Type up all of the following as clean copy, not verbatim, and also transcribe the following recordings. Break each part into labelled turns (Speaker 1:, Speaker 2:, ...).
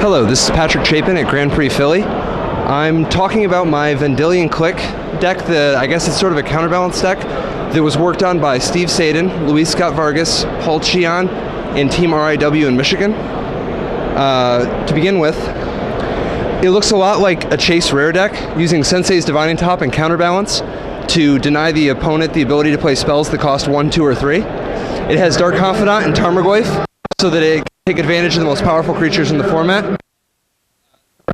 Speaker 1: Hello, this is Patrick Chapin at Grand Prix Philly. I'm talking about my Vendillion Clique deck. I guess it's sort of a counterbalance deck that was worked on by Steve Sadin, Luis Scott Vargas, Paul Chion, and Team RIW in Michigan. To begin with, it looks a lot like a Chase Rare deck, using Sensei's Divining Top and Counterbalance to deny the opponent the ability to play spells that cost 1, 2, or 3. It has Dark Confidant and Tarmogoyf, so that it can take advantage of the most powerful creatures in the format.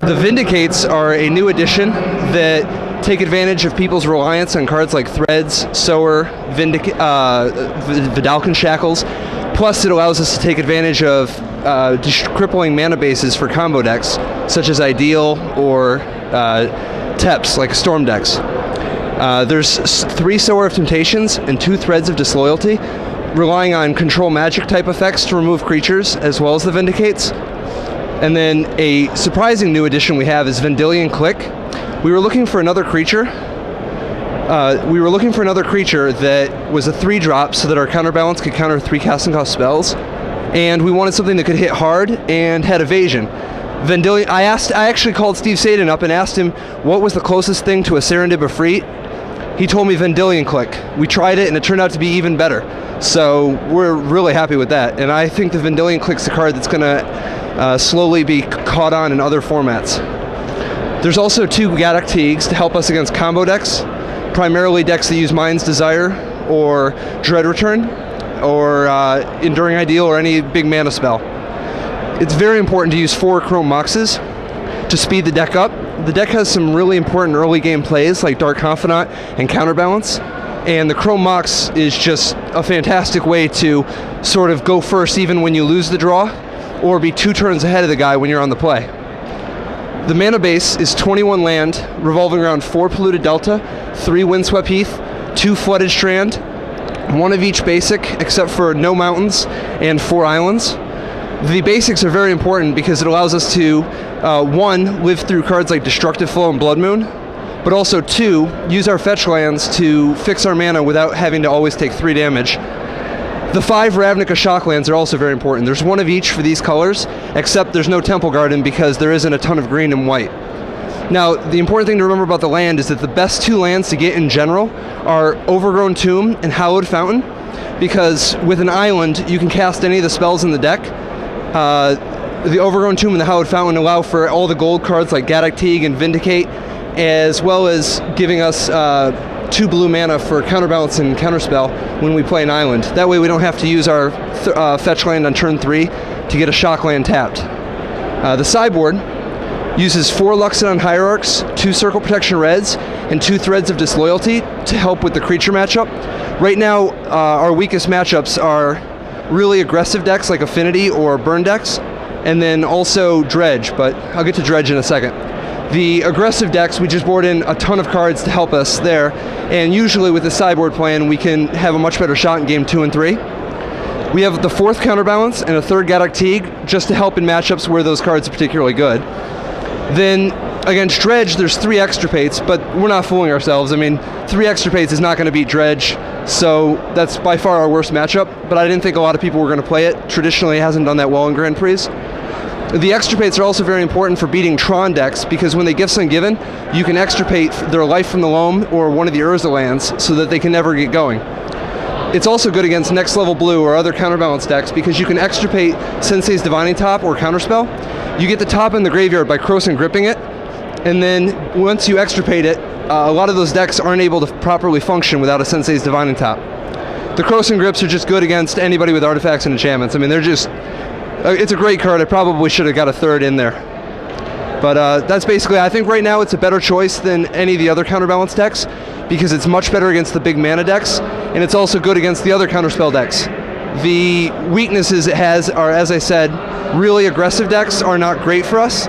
Speaker 1: The Vindicates are a new addition that take advantage of people's reliance on cards like Threads, Sower, Vidalcan Shackles. Plus, it allows us to take advantage of crippling mana bases for combo decks, such as Ideal or Teps, like Storm decks. There's 3 Sower of Temptations and 2 Threads of Disloyalty, relying on control magic type effects to remove creatures, as well as the Vindicates. And then a surprising new addition we have is Vendillion Clique. We were looking for another creature. That was a 3-drop, so that our counterbalance could counter 3 casting cost spells. And we wanted something that could hit hard and had evasion. Vendillion. I actually called Steve Sadin up and asked him what was the closest thing to a Serendib Efreet. He told me Vendillion Clique. We tried it and it turned out to be even better. So we're really happy with that. And I think the Vendillion Clique's a card that's going to slowly be caught on in other formats. There's also 2 Gaddock Teagues to help us against combo decks, primarily decks that use Mind's Desire or Dread Return or Enduring Ideal or any big mana spell. It's very important to use 4 Chrome Moxes to speed the deck up. The deck has some really important early game plays like Dark Confidant and Counterbalance, and the Chrome Mox is just a fantastic way to sort of go first even when you lose the draw, or be 2 turns ahead of the guy when you're on the play. The mana base is 21 land, revolving around 4 Polluted Delta, 3 Windswept Heath, 2 Flooded Strand, 1 of each basic except for no mountains, and 4 islands. The basics are very important because it allows us to, 1, live through cards like Destructive Flow and Blood Moon, but also 2, use our fetch lands to fix our mana without having to always take 3 damage. The 5 Ravnica Shocklands are also very important. There's 1 of each for these colors, except there's no Temple Garden because there isn't a ton of green and white. Now, the important thing to remember about the land is that the best 2 lands to get in general are Overgrown Tomb and Hallowed Fountain, because with an island, you can cast any of the spells in the deck. The Overgrown Tomb and the Hallowed Fountain allow for all the gold cards like Gaddock Teague and Vindicate, as well as giving us 2 blue mana for Counterbalance and Counterspell when we play an island. That way we don't have to use our fetch land on turn 3 to get a shock land tapped. The sideboard uses 4 Luxodon Hierarchs, 2 Circle Protection Reds, and 2 Threads of Disloyalty to help with the creature matchup. Right now, our weakest matchups are really aggressive decks like Affinity or Burn decks, and then also Dredge, but I'll get to Dredge in a second. The aggressive decks, we just board in a ton of cards to help us there, and usually with the sideboard plan, we can have a much better shot in game 2 and 3. We have the 4th Counterbalance and a 3rd Gaddock Teague just to help in matchups where those cards are particularly good. Then against Dredge, there's 3 Extirpates, but we're not fooling ourselves. I mean, 3 Extirpates is not going to beat Dredge, so that's by far our worst matchup, but I didn't think a lot of people were going to play it. Traditionally, it hasn't done that well in Grand Prix. The Extirpates are also very important for beating Tron decks, because when they Gifts Ungiven, you can extirpate their Life from the Loam or one of the Urza lands so that they can never get going. It's also good against Next Level Blue or other Counterbalance decks because you can extirpate Sensei's Divining Top or Counterspell. You get the top in the graveyard by Krosan Gripping it, and then once you extirpate it, a lot of those decks aren't able to properly function without a Sensei's Divining Top. The Krosan Grips are just good against anybody with artifacts and enchantments. I mean, they're just... it's a great card. I probably should have got a 3rd in there. But that's basically, I think right now it's a better choice than any of the other Counterbalance decks because it's much better against the big mana decks, and it's also good against the other Counterspell decks. The weaknesses it has are, as I said, really aggressive decks are not great for us,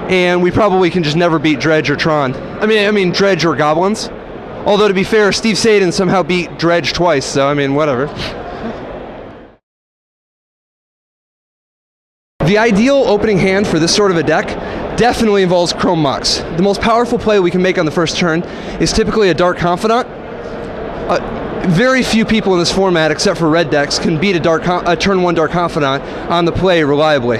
Speaker 1: and we probably can just never beat Dredge or Tron. I mean Dredge or Goblins. Although to be fair, Steve Sadin somehow beat Dredge twice, so I mean, whatever. The ideal opening hand for this sort of a deck definitely involves Chrome Mox. The most powerful play we can make on the first turn is typically a Dark Confidant. Very few people in this format, except for red decks, can beat a turn 1 Dark Confidant on the play reliably.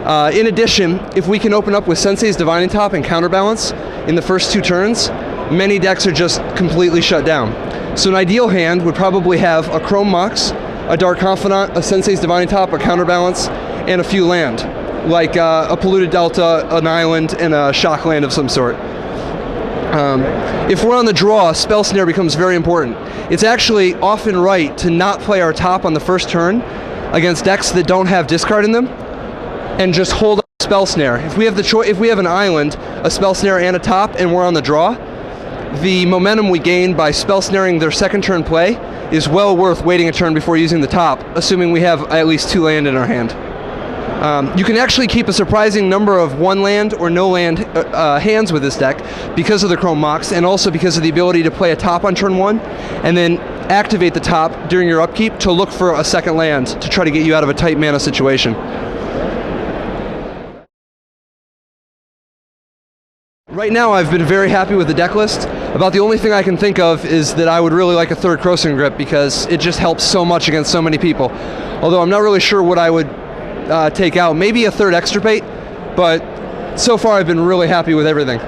Speaker 1: In addition, if we can open up with Sensei's Divining Top and Counterbalance in the first 2 turns, many decks are just completely shut down. So an ideal hand would probably have a Chrome Mox, a Dark Confidant, a Sensei's Divining Top, a Counterbalance, and a few land, like a Polluted Delta, an island, and a shock land of some sort. If we're on the draw, Spell Snare becomes very important. It's actually often right to not play our top on the first turn against decks that don't have discard in them, and just hold up Spell Snare. If we have if we have an island, a Spell Snare, and a top, and we're on the draw, the momentum we gain by Spell Snaring their second turn play is well worth waiting a turn before using the top, assuming we have at least 2 land in our hand. You can actually keep a surprising number of 1 land or no land hands with this deck because of the Chrome Mox, and also because of the ability to play a top on turn 1 and then activate the top during your upkeep to look for a second land to try to get you out of a tight mana situation. Right now I've been very happy with the deck list. About the only thing I can think of is that I would really like a 3rd Crossing Grip because it just helps so much against so many people. Although I'm not really sure what I would take out. Maybe a 3rd Extirpate, but so far I've been really happy with everything.